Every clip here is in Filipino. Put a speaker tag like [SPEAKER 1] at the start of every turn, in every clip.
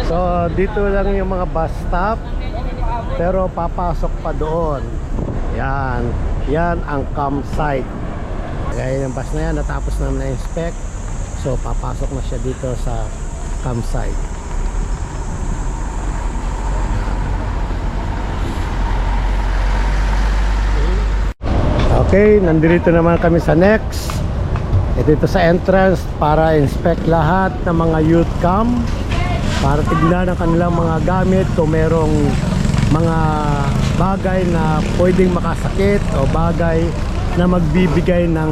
[SPEAKER 1] So dito lang yung mga bus stop, pero papasok pa doon. Yan, yan ang campsite. Kaya yung bus na yan natapos na na-inspect. So papasok na siya dito sa campsite. Okay, nandito naman kami sa next. Dito sa entrance para inspect lahat ng mga youth camp, para tignan ang kanilang mga gamit kung merong mga bagay na pwedeng makasakit o bagay na magbibigay ng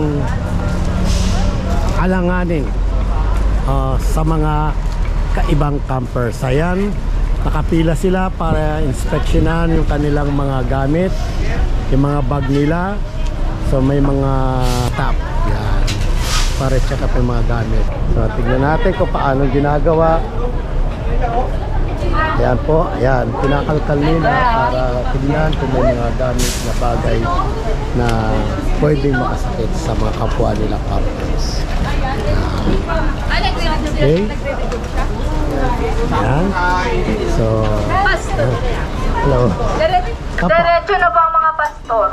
[SPEAKER 1] alanganin sa mga kaibang campers. Ayan, nakapila sila para inspeksyonan yung kanilang mga gamit, yung mga bag nila. So may mga top, yan, para check up yung mga gamit. So tignan natin kung paano ginagawa. Ayan po, ayan, pinakalkal nila para tignan kung may mga gamit na bagay na pwedeng makasakit sa mga kapwa nila campers. Okay, ayan. So hello.
[SPEAKER 2] Diretso na ba ang mga pastor?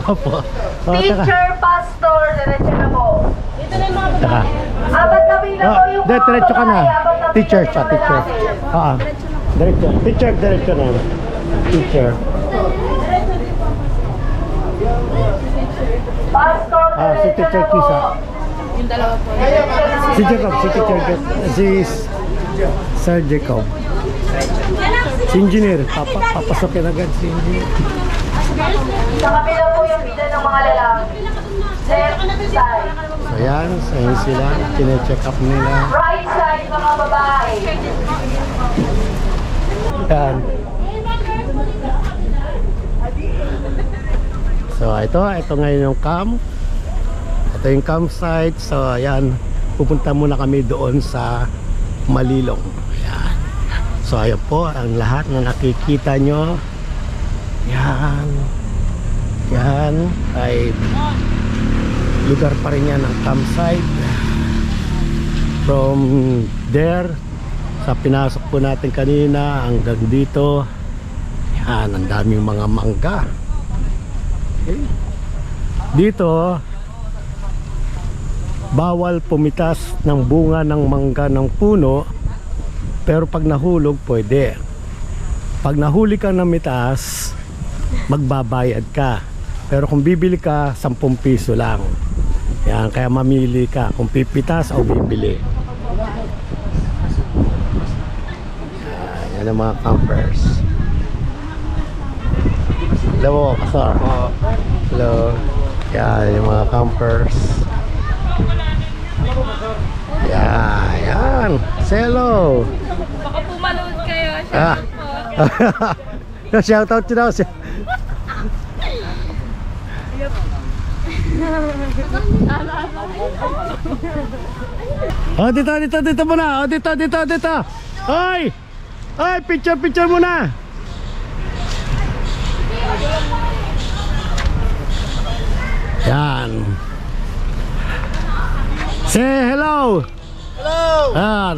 [SPEAKER 1] Opo.
[SPEAKER 2] Teacher, pastor, diretso na po. Dito na yung mga babae. Apat na pila po yung mga
[SPEAKER 1] diretso ka na.
[SPEAKER 2] babae, apat na
[SPEAKER 1] Teacher
[SPEAKER 2] pila
[SPEAKER 1] siya,
[SPEAKER 2] yung
[SPEAKER 1] teacher.
[SPEAKER 2] lalaki.
[SPEAKER 1] Diretso. Teacher, diretso na. Teacher.
[SPEAKER 2] Pastor,
[SPEAKER 1] Si
[SPEAKER 2] diretso
[SPEAKER 1] Teacher
[SPEAKER 2] na po.
[SPEAKER 1] Kisa.
[SPEAKER 2] Yung dalawa po.
[SPEAKER 1] Si Jacob, si Teacher Jacob. Si Sir Jacob. Si Engineer. Papasokin agad si Engineer.
[SPEAKER 2] Sa kabila po yung pila ng mga lalaki. Left side.
[SPEAKER 1] So yan, ayun sila. Kine-check up nila.
[SPEAKER 2] Right side mga babae.
[SPEAKER 1] Yan. So ito ngayon yung camp. Ito yung campsite. So ayan, pupunta muna kami doon sa Malilong. Ayan. So ayan po ang lahat na nakikita nyo. Yan. Yan ay lugar pa rin yan ng campsite. From there, sa pinasok po natin kanina hanggang dito, yan, ang daming mga mangga. Okay. Dito bawal pumitas ng bunga ng mangga ng puno, pero pag nahulog pwede. Pag nahuli ka ng mitas, magbabayad ka. Pero kung bibili ka, 10 piso lang. Yan, kaya mamili ka kung pipitas o bibili. Yan ang mga campers. Hello, kasar. Hello. Yan yung mga campers. Yan. Say hello.
[SPEAKER 2] Baka pumanood kayo.
[SPEAKER 1] Shout out to daw siya. Oh, dito muna. Oh, dito. Hoy! Hoy, picture muna. Yan. Say hello.
[SPEAKER 3] Hello!
[SPEAKER 1] Yan.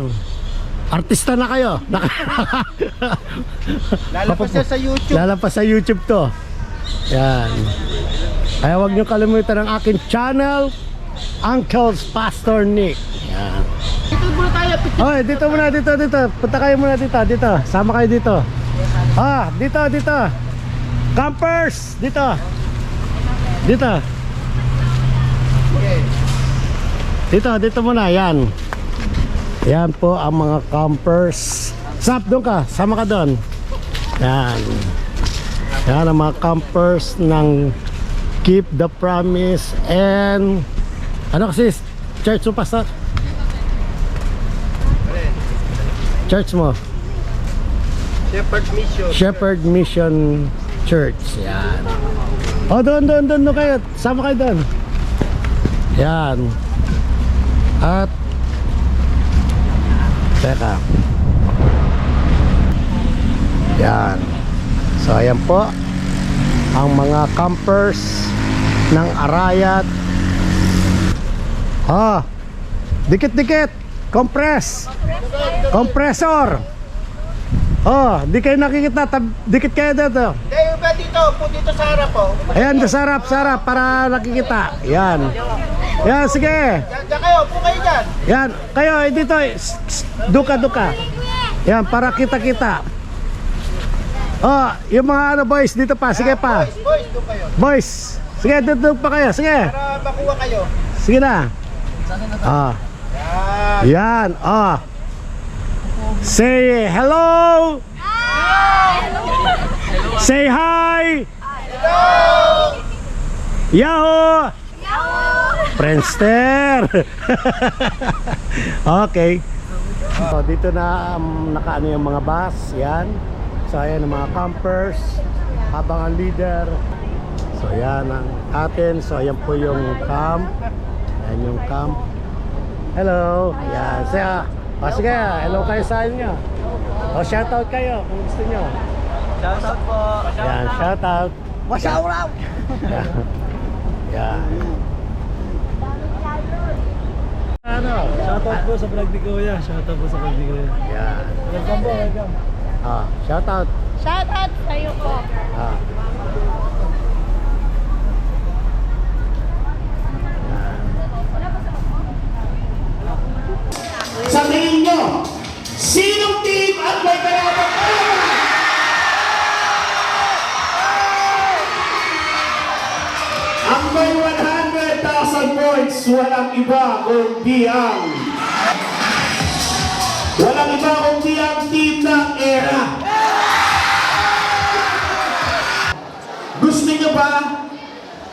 [SPEAKER 1] Artista na kayo.
[SPEAKER 3] Lalabas siya sa YouTube.
[SPEAKER 1] Lalabas sa YouTube to. Yan. Kaya huwag nyo kalimutan ang aking channel, Uncle's Pastor Nick. Yan.
[SPEAKER 3] Dito muna tayo.
[SPEAKER 1] Oy, dito muna, dito. Punta kayo muna dito. Sama kayo dito. Dito. Campers, dito. Dito muna, yan. Yan po ang mga campers. Sap, doon ka. Sama ka doon. Yan. Yan ang mga campers ng Keep the Promise and ano kasi church mo, pastor? Church mo? Shepherd Mission Church. Yan. Oh, doon kayo. Sama kayo doon. Yan. At teka. Yan. So ayan po ang mga campers ng Arayat. Dikit-dikit. Compressor. Oh, di kayo nakikita. Dikit kayo dito.
[SPEAKER 3] Hindi, iba dito. Po dito sa harap po.
[SPEAKER 1] Ayan, sa sarap para nakikita. Yan. Yan, sige.
[SPEAKER 3] Diyan kayo, po kayo dyan.
[SPEAKER 1] Yan, kayo dito. Duka. Yan, para kita-kita. Oh, yung mga ano boys, dito pa. Sige pa.
[SPEAKER 3] Boys, doon kayo.
[SPEAKER 1] Boys. Sige, dito pa kayo. Sige.
[SPEAKER 3] Para makuha kayo.
[SPEAKER 1] Sige na. Ah.
[SPEAKER 3] Yan.
[SPEAKER 1] Yan. Ah. Say hello. Say hi. Yahoo. Friendster. Okay. So, dito na nakaano yung mga bus. Yan. So ayan ang mga campers. Habang ang leader. So yan ang atin. So ayan po yung camp. Ayan yung camp. Hello. Yan. Sige, hello kayo sa inyo. O shoutout kayo kung gusto nyo.
[SPEAKER 3] Shoutout po.
[SPEAKER 1] Yan, shoutout.
[SPEAKER 3] Masyauraw.
[SPEAKER 1] Yan. Ano?
[SPEAKER 3] Shoutout po sa vlog ni Kuya. Shoutout po sa vlog ni Kuya.
[SPEAKER 1] Yan.
[SPEAKER 3] Welcome po, welcome.
[SPEAKER 1] Shoutout.
[SPEAKER 2] Shout out sa'yo po.
[SPEAKER 1] Ah.
[SPEAKER 4] Sa tingin nyo, sinong team at may kalaban ko? Ang may 100,000 points, walang iba kundi ang team ng era. Gusto nyo ba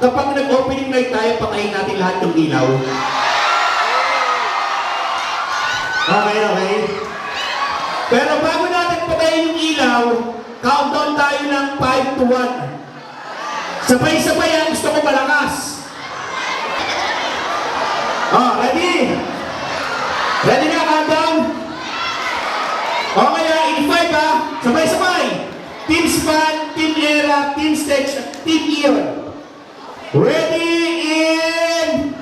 [SPEAKER 4] kapag nag-opening night tayo, patayin natin lahat ng ilaw? Okay. Pero bago natin patayin yung ilaw, countdown tayo ng 5 to 1. Sabay-sabay yan, gusto ko malakas. Ready? Ready na, countdown? Okay, in 5 ha, sabay-sabay. Team Span, Team Era, Team Stage, Team Ear. Ready, in...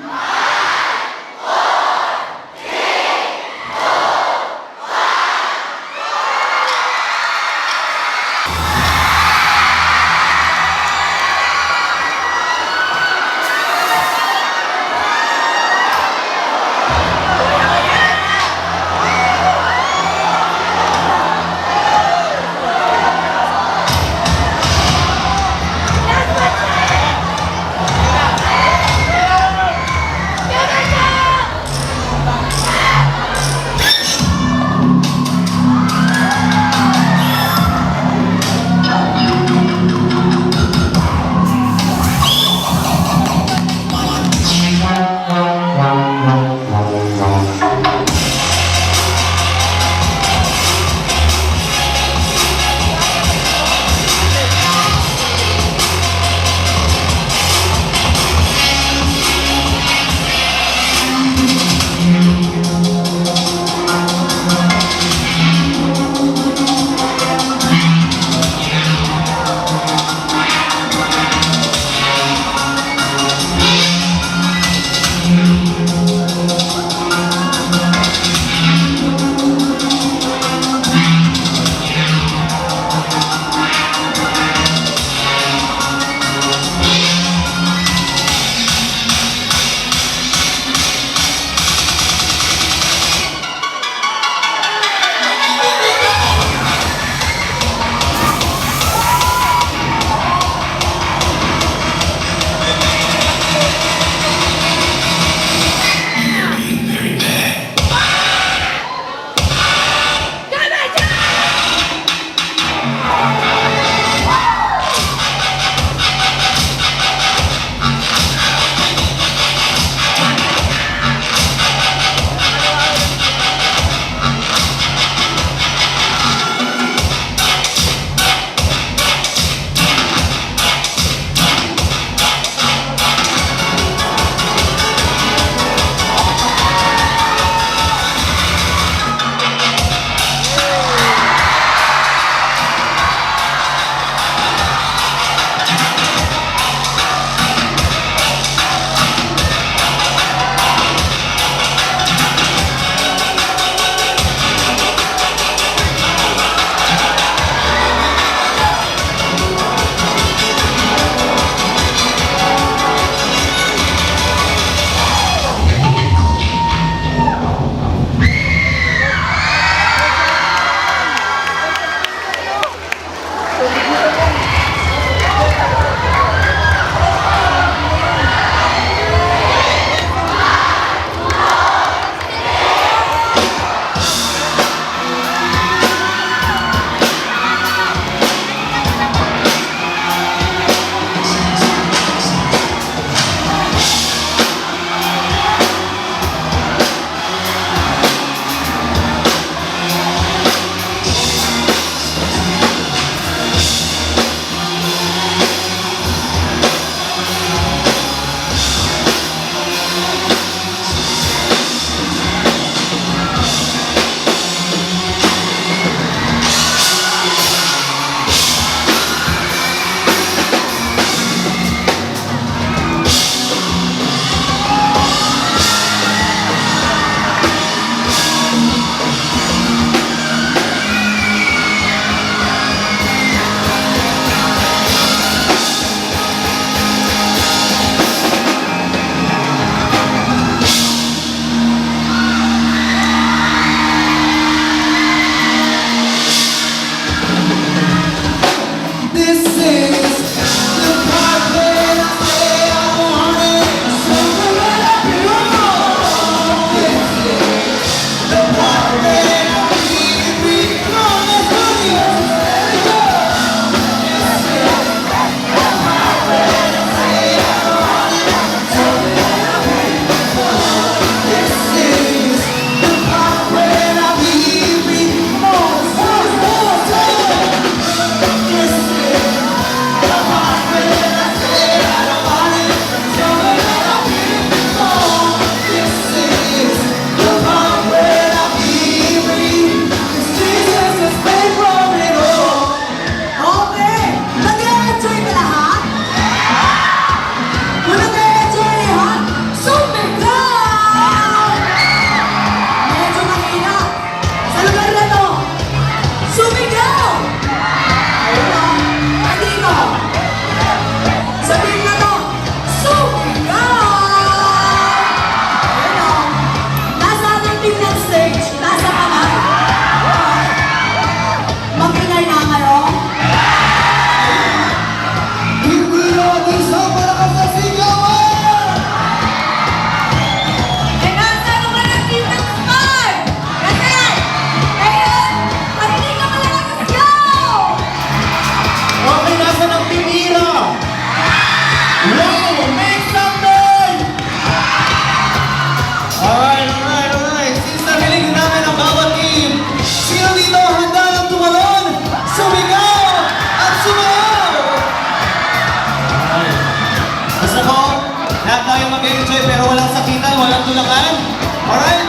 [SPEAKER 5] tulakan. Alright?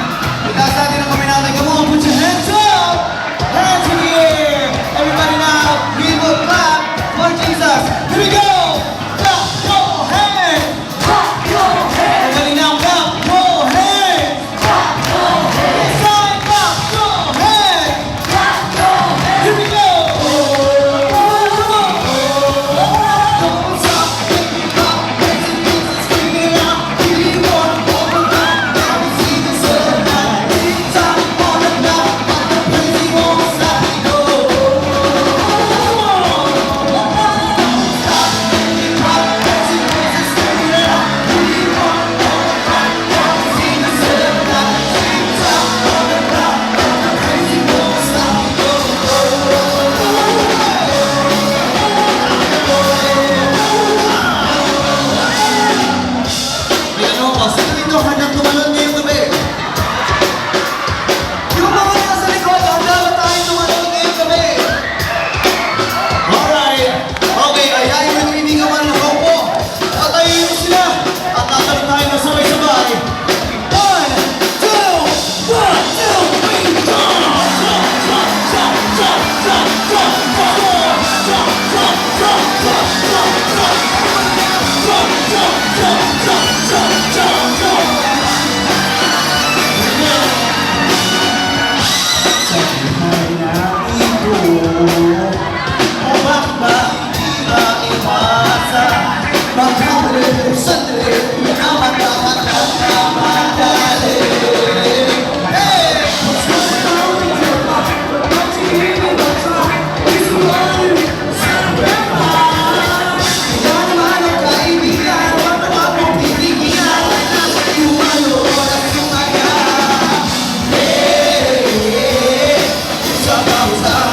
[SPEAKER 5] Itaas natin ang kamay natin. Come on, put your hands up! Hands in the air! Everybody now, we will clap for Jesus. Here we go! Clap your hands! Clap your hands! Everybody now, clap your hands! Clap your hands! Inside, clap your hands! Clap your hands! Here we go! Don't stop, make me pop, praising Jesus, screaming out, we want to overcome. Now we see the sun light, top on the block, but the praising won't stop me, no. Come on! Stop, make me pop, praising Jesus, screaming out, we want to overcome. Now we see the sun light, top on the block, but the praising won't stop me, no. May ano ko, sino dito handang tumalon ngayong gabi? Yung mga nasa likod, handa ba tayong tumalon ngayong gabi? Alright. Okay, ayayin mo yung kaibigan mo ng kaupo. Patayin mo sila. At tatalon tayo na sabay-sabay. 1, 2, 1, 2, 3, jump! Jump, jump, jump, jump, jump, jump, jump, jump, jump, jump, jump, jump, jump. Jump, jump, jump, jump, jump, jump, jump. Sa buhay na ito, o bakit ba hindi maiwasa? Magkamali, sandali, naman dapat nagkamadali. Hey! What's going on in your life? What you hear, what's wrong? Is the one surrender? Ikaw naman ang kaibigan, wag mo akong pipigyan. Iwayo at sumaya. Hey! Sa bawat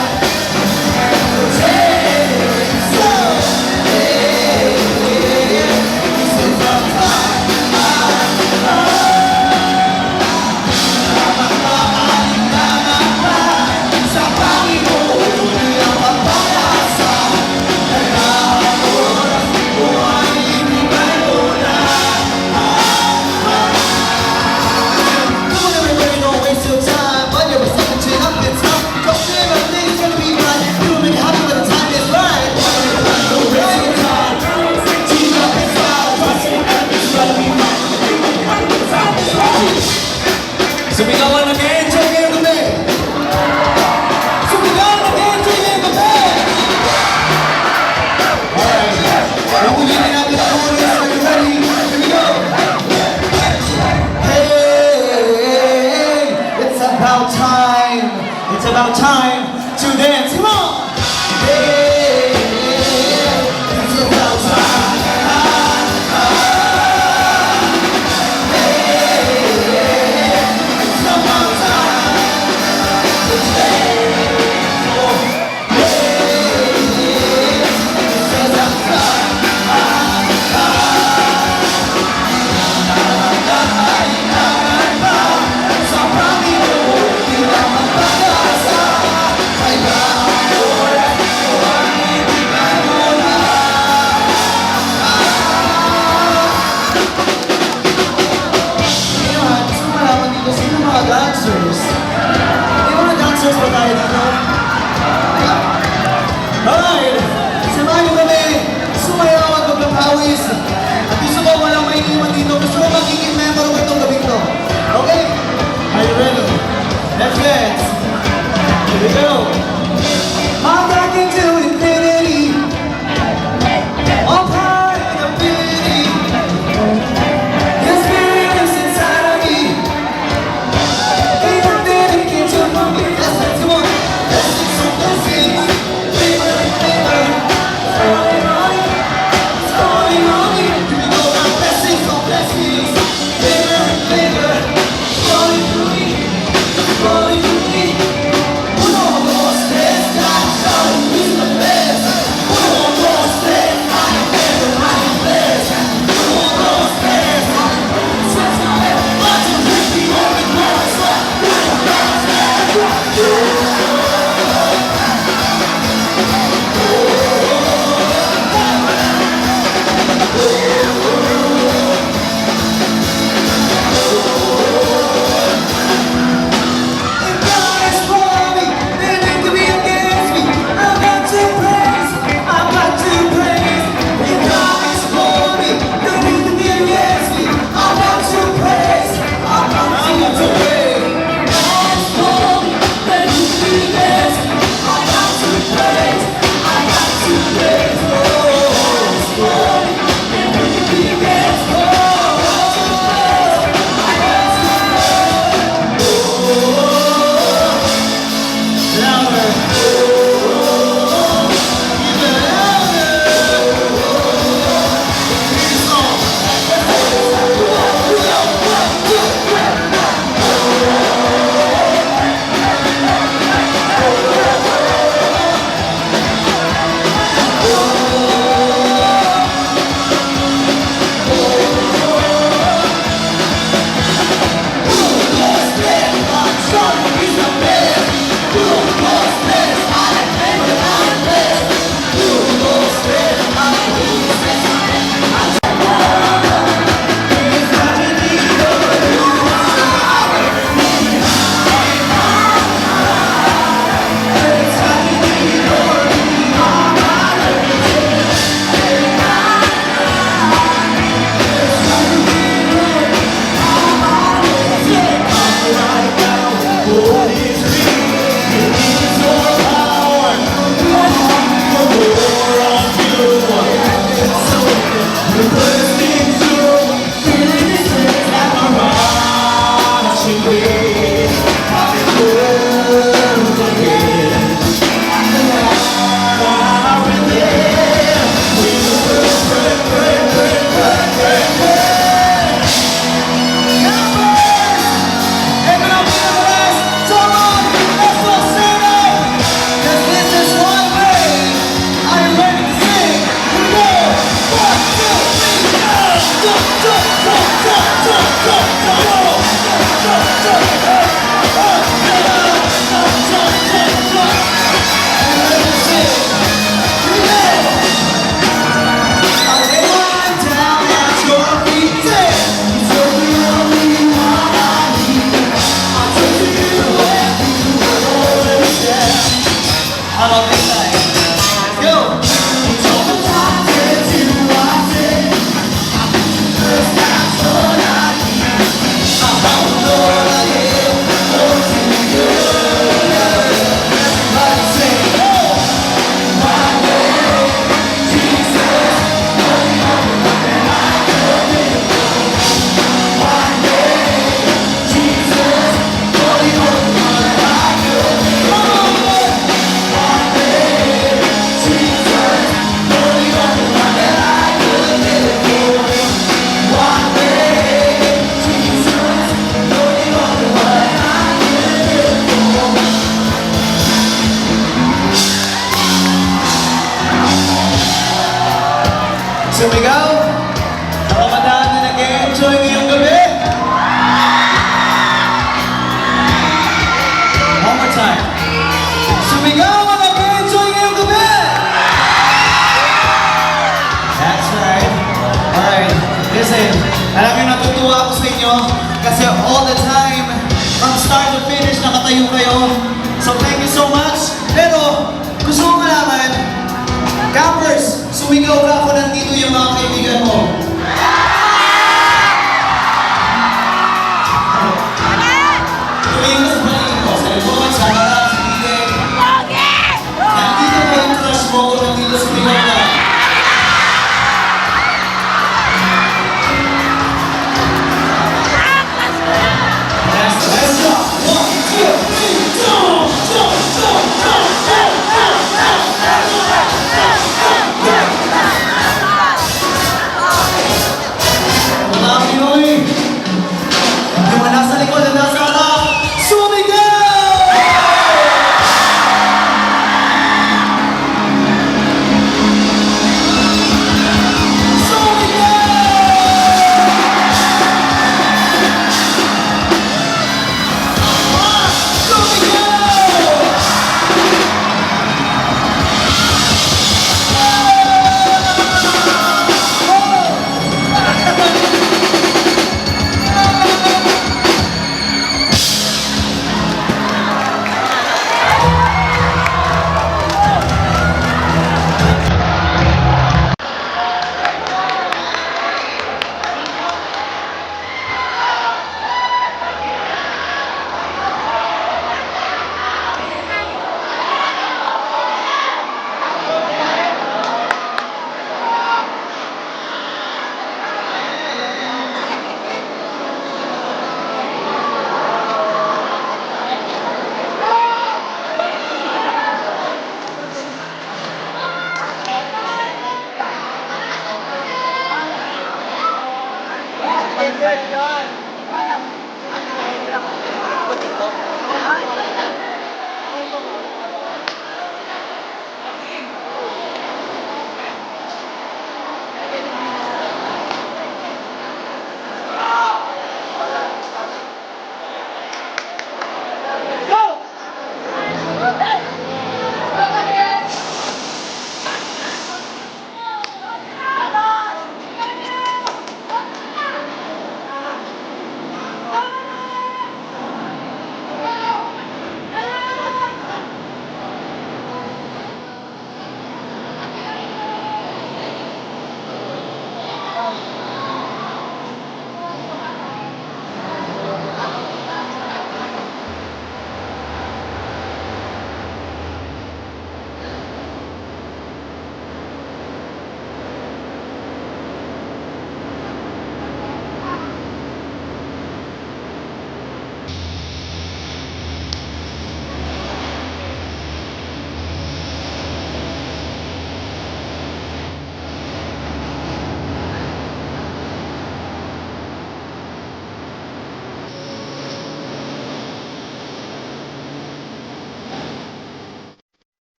[SPEAKER 5] Sumigawan na enjoy ngayong gabi! Sumigawan na enjoy ngayong gabi! Alright, ulitin natin ang chorus. Are you ready? Here we go! Hey, it's about time. It's about time to dance. Come on! Hey, it's about time. It's about time. Dancers. May mga dancers ba tayo dito? Alright! Samahan niyo kami sumayaw at magpapawis. At gusto ko walang maiiwan dito. Gusto ko magiging member ko itong gabing to. Okay? Are you ready? Let's dance! Here we go! Hanggang to infinity. All power and ability. Your spirit is inside of me. Blessings on blessings. Listen, alam niyo natutuwa ako sa inyo kasi all the time, from start to finish, nakatayo kayo. So thank you so much. Pero, gusto ko malaman, campers, sumigaw ka kung nandito yung mga kaibigan mo. Tumingin ka sa paligid mo, sa likod, sa harap, sa gilid. Nandito mo yung crush mo kung nandito sumigaw ka. Let's go! 1, 2, 3, jump!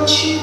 [SPEAKER 5] 去。